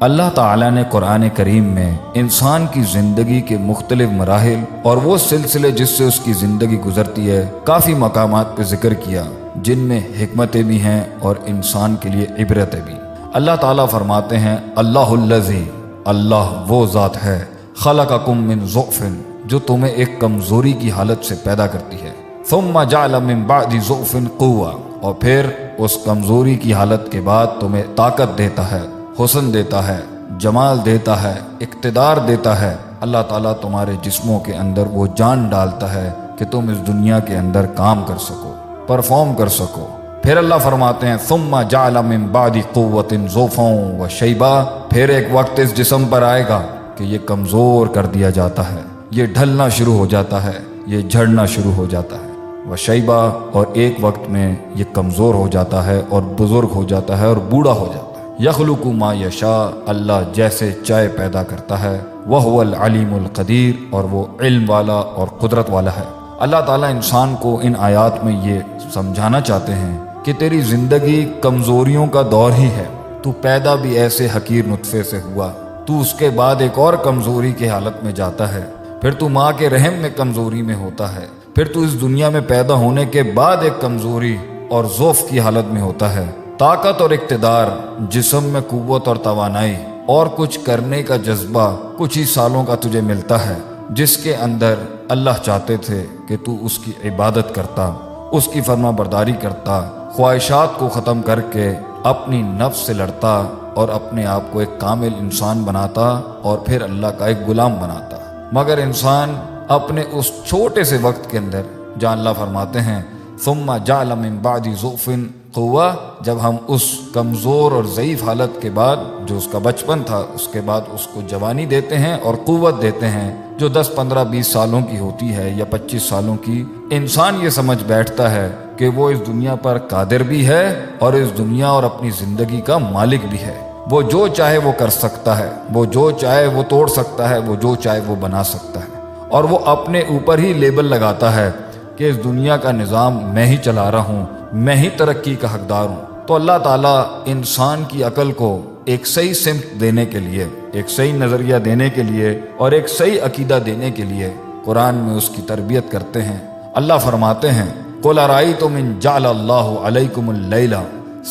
اللہ تعالیٰ نے قرآن کریم میں انسان کی زندگی کے مختلف مراحل اور وہ سلسلے جس سے اس کی زندگی گزرتی ہے کافی مقامات پہ ذکر کیا، جن میں حکمتیں بھی ہیں اور انسان کے لیے عبرتیں بھی۔ اللہ تعالیٰ فرماتے ہیں اللہ الذی، اللہ وہ ذات ہے، خلقکم من ضعف، جو تمہیں ایک کمزوری کی حالت سے پیدا کرتی ہے، ثم جعل من بعد ضعف قوة، اور پھر اس کمزوری کی حالت کے بعد تمہیں طاقت دیتا ہے، حسن دیتا ہے، جمال دیتا ہے، اقتدار دیتا ہے۔ اللہ تعالیٰ تمہارے جسموں کے اندر وہ جان ڈالتا ہے کہ تم اس دنیا کے اندر کام کر سکو، پرفارم کر سکو۔ پھر اللہ فرماتے ہیں ثم جعل من بعد قوة ضعفا وشیبا، پھر ایک وقت اس جسم پر آئے گا کہ یہ کمزور کر دیا جاتا ہے، یہ ڈھلنا شروع ہو جاتا ہے، یہ جھڑنا شروع ہو جاتا ہے، وشیبا، اور ایک وقت میں یہ کمزور ہو جاتا ہے اور بزرگ ہو جاتا ہے اور بوڑھا ہو جاتا ہے۔ یخلق ما یشاء، اللہ جیسے چاہے پیدا کرتا ہے، وہو العلیم القدیر، اور وہ علم والا اور قدرت والا ہے۔ اللہ تعالیٰ انسان کو ان آیات میں یہ سمجھانا چاہتے ہیں کہ تیری زندگی کمزوریوں کا دور ہی ہے، تو پیدا بھی ایسے حقیر نطفے سے ہوا، تو اس کے بعد ایک اور کمزوری کی حالت میں جاتا ہے، پھر تو ماں کے رحم میں کمزوری میں ہوتا ہے، پھر تو اس دنیا میں پیدا ہونے کے بعد ایک کمزوری اور ضعف کی حالت میں ہوتا ہے۔ طاقت اور اقتدار، جسم میں قوت اور توانائی اور کچھ کرنے کا جذبہ کچھ ہی سالوں کا تجھے ملتا ہے، جس کے اندر اللہ چاہتے تھے کہ تو اس کی عبادت کرتا، اس کی فرما برداری کرتا، خواہشات کو ختم کر کے اپنی نفس سے لڑتا اور اپنے آپ کو ایک کامل انسان بناتا اور پھر اللہ کا ایک غلام بناتا۔ مگر انسان اپنے اس چھوٹے سے وقت کے اندر، جہاں اللہ فرماتے ہیں ثم جعل من بعد ضعف قوة، جب ہم اس کمزور اور ضعیف حالت کے بعد، جو اس کا بچپن تھا، اس کے بعد اس کو جوانی دیتے ہیں اور قوت دیتے ہیں جو 10 15 20 سالوں کی ہوتی ہے یا 25 سالوں کی، انسان یہ سمجھ بیٹھتا ہے کہ وہ اس دنیا پر قادر بھی ہے اور اس دنیا اور اپنی زندگی کا مالک بھی ہے۔ وہ جو چاہے وہ کر سکتا ہے، وہ جو چاہے وہ توڑ سکتا ہے، وہ جو چاہے وہ بنا سکتا ہے، اور وہ اپنے اوپر ہی لیبل لگاتا ہے کہ اس دنیا کا نظام میں ہی چلا رہا ہوں، میں ہی ترقی کا حقدار ہوں۔ تو اللہ تعالیٰ انسان کی عقل کو ایک صحیح سمت دینے کے لیے، ایک صحیح نظریہ دینے کے لیے اور ایک صحیح عقیدہ دینے کے لیے قرآن میں اس کی تربیت کرتے ہیں۔ اللہ فرماتے ہیں قُلْ أَرَأَيْتُمْ إِنْ جَعَلَ اللَّهُ عَلَيْكُمُ اللَّيْلَ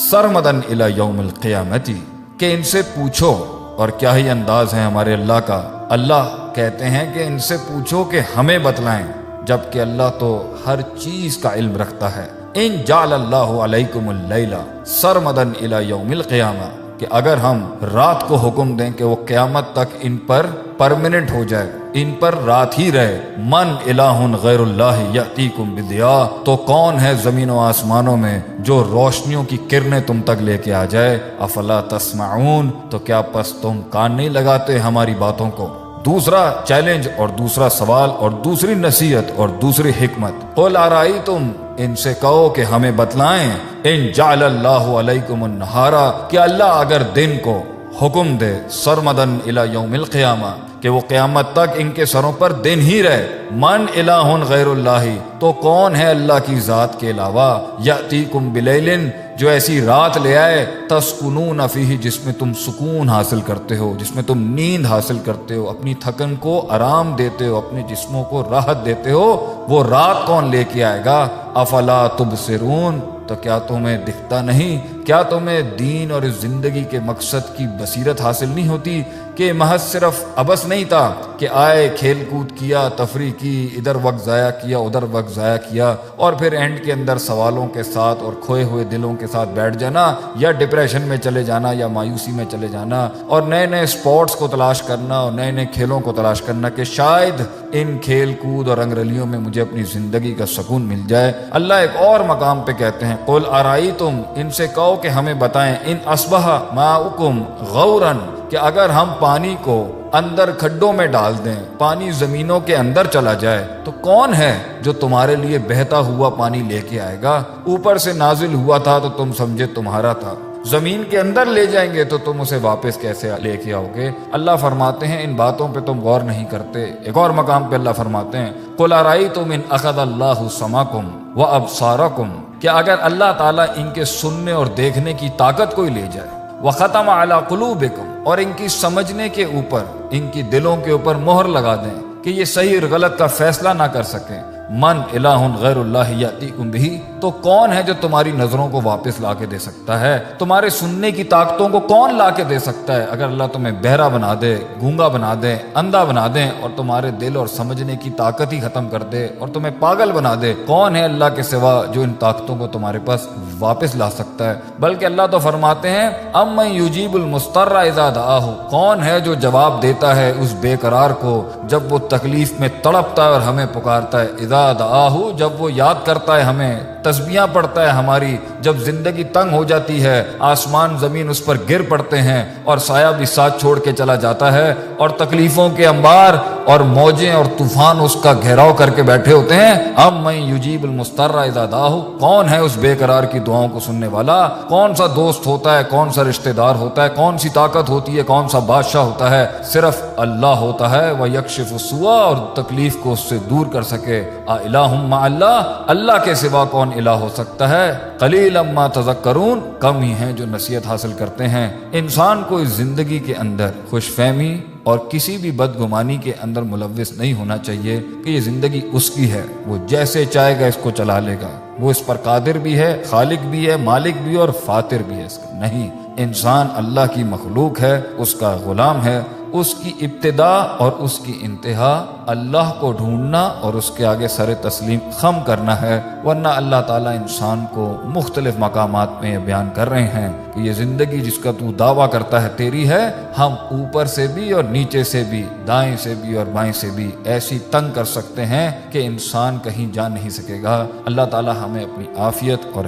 سَرْمَدًا إِلَى يَوْمِ الْقِيَامَةِ، کہ ان سے پوچھو، اور کیا ہی انداز ہے ہمارے اللہ کا۔ اللہ کہتے ہیں کہ ان سے پوچھو کہ ہمیں بتلائیں، جبکہ اللہ تو ہر چیز کا علم رکھتا ہے۔ ان جعل اللہ علیکم اللیل سرمدا الی یوم القیامہ، کہ اگر ہم رات کو حکم دیں کہ وہ قیامت تک ان پر پرماننٹ ہو جائے، ان پر رات ہی رہے، من الہ غیر اللہ یاتیکم بضیاء، تو کون ہے زمین و آسمانوں میں جو روشنیوں کی کرنیں تم تک لے کے آ جائے؟ افلا تسمعون، تو کیا پس تم کان نہیں لگاتے ہماری باتوں کو؟ دوسرا چیلنج اور دوسرا سوال اور دوسری نصیحت اور دوسری حکمت، قل ارائیتم، ان سے کہو کہ ہمیں بتلائیں، ان جعل اللہ علیکم النہار، کہ اللہ اگر دن کو حکم دے سرمدن الی یوم القیامہ، کہ وہ قیامت تک ان کے سروں پر دن ہی رہے، من الہ غیر اللہ، تو کون ہے اللہ کی ذات کے علاوہ، یاتیکم بلیل، جو ایسی رات لے آئے، تسکنون فیہ، جس میں تم سکون حاصل کرتے ہو، جس میں تم نیند حاصل کرتے ہو، اپنی تھکن کو آرام دیتے ہو، اپنے جسموں کو راحت دیتے ہو، وہ رات کون لے کے آئے گا؟ افلا تبصرون، تو کیا تمہیں دکھتا نہیں؟ کیا تمہیں دین اور اس زندگی کے مقصد کی بصیرت حاصل نہیں ہوتی کہ محض صرف عبث نہیں تھا کہ آئے، کھیل کود کیا، تفریح کی، ادھر وقت ضائع کیا، ادھر وقت ضائع کیا، اور پھر اینڈ کے اندر سوالوں کے ساتھ اور کھوئے ہوئے دلوں کے ساتھ بیٹھ جانا، یا ڈپریشن میں چلے جانا، یا مایوسی میں چلے جانا، اور نئے نئے سپورٹس کو تلاش کرنا اور نئے نئے کھیلوں کو تلاش کرنا کہ شاید ان کھیل کود اور رنگ رلیوں میں مجھے اپنی زندگی کا سکون مل جائے۔ اللہ ایک اور مقام پہ کہتے ہیں قل ارائیتم، ان سے کہو کہ ہمیں بتائیں، ان اصبح ماؤکم غورا، کہ اگر ہم پانی کو اندر کھڈوں میں ڈال دیں، پانی زمینوں کے اندر چلا جائے، تو کون ہے جو تمہارے لیے بہتا ہوا پانی لے کے آئے گا؟ اوپر سے نازل ہوا تھا تو تم سمجھے تمہارا تھا، زمین کے اندر لے جائیں گے تو تم اسے واپس کیسے لے کے آؤ گے؟ اللہ فرماتے ہیں ان باتوں پہ تم غور نہیں کرتے۔ ایک اور مقام پہ اللہ فرماتے ہیں قل ارائیتم ان اخذ اللہ سمعکم وابصارکم، کہ اگر اللہ تعالیٰ ان کے سننے اور دیکھنے کی طاقت کو ہی لے جائے، وختم علی قلوبکم، اور ان کی سمجھنے کے اوپر، ان کی دلوں کے اوپر مہر لگا دیں کہ یہ صحیح اور غلط کا فیصلہ نہ کر سکیں۔ من الہ غیر اللہ یاتیکم بہ، تو کون ہے جو تمہاری نظروں کو واپس لا کے دے سکتا ہے؟ تمہارے سننے کی طاقتوں کو کون لا کے دے سکتا ہے؟ اگر اللہ تمہیں بہرا بنا دے، گونگا بنا دے، اندھا بنا دے، اور تمہارے دل اور سمجھنے کی طاقت ہی ختم کر دے اور تمہیں پاگل بنا دے، کون ہے اللہ کے سوا جو ان طاقتوں کو تمہارے پاس واپس لا سکتا ہے؟ بلکہ اللہ تو فرماتے ہیں امن یجیب المضطر اذا دعاہ، کون ہے جو جواب دیتا ہے اس بے قرار کو جب وہ تکلیف میں تڑپتا ہے اور ہمیں پکارتا ہے، اذا دعاہ، جب وہ یاد کرتا ہے ہمیں، تسبیحاں پڑھتا ہے ہماری، جب زندگی تنگ ہو جاتی ہے، آسمان زمین اس پر گر پڑتے ہیں اور سایہ بھی ساتھ چھوڑ کے چلا جاتا ہے، اور تکلیفوں کے انبار اور موجیں اور طوفان اس کا گھیراؤ کر کے بیٹھے ہوتے ہیں، اب میں یجیب المضطر اذا دعاہ، کون ہے اس بے قرار کی دعاؤں کو سننے والا؟ کون سا دوست ہوتا ہے، کون سا رشتہ دار ہوتا ہے، کون سی طاقت ہوتی ہے، کون سا بادشاہ ہوتا ہے؟ صرف اللہ ہوتا ہے، وَيَكْشِفُ السُّوءَ، اور تکلیف کو اس سے دور کر سکے۔ اِلَٰهٌ مَّعَ اللَّهِ، اللہ کے سوا کون الہ ہو سکتا ہے؟ قلیلا ما تذکرون، کم ہی ہیں جو نصیحت حاصل کرتے ہیں۔ انسان کو اس زندگی کے اندر خوش فہمی اور کسی بھی بدگمانی کے اندر ملوث نہیں ہونا چاہیے کہ یہ زندگی اس کی ہے، وہ جیسے چاہے گا اس کو چلا لے گا، وہ اس پر قادر بھی ہے، خالق بھی ہے، مالک بھی ہے اور فاتر بھی ہے اس کا۔ نہیں، انسان اللہ کی مخلوق ہے، اس کا غلام ہے، اس کی ابتدا اور اس کی انتہا اللہ کو ڈھونڈنا اور اس کے آگے سر تسلیم خم کرنا ہے، ورنہ اللہ تعالیٰ انسان کو مختلف مقامات میں یہ بیان کر رہے ہیں کہ یہ زندگی جس کا تو دعویٰ کرتا ہے تیری ہے، ہم اوپر سے بھی اور نیچے سے بھی، دائیں سے بھی اور بائیں سے بھی ایسی تنگ کر سکتے ہیں کہ انسان کہیں جا نہیں سکے گا۔ اللہ تعالیٰ ہمیں اپنی عافیت اور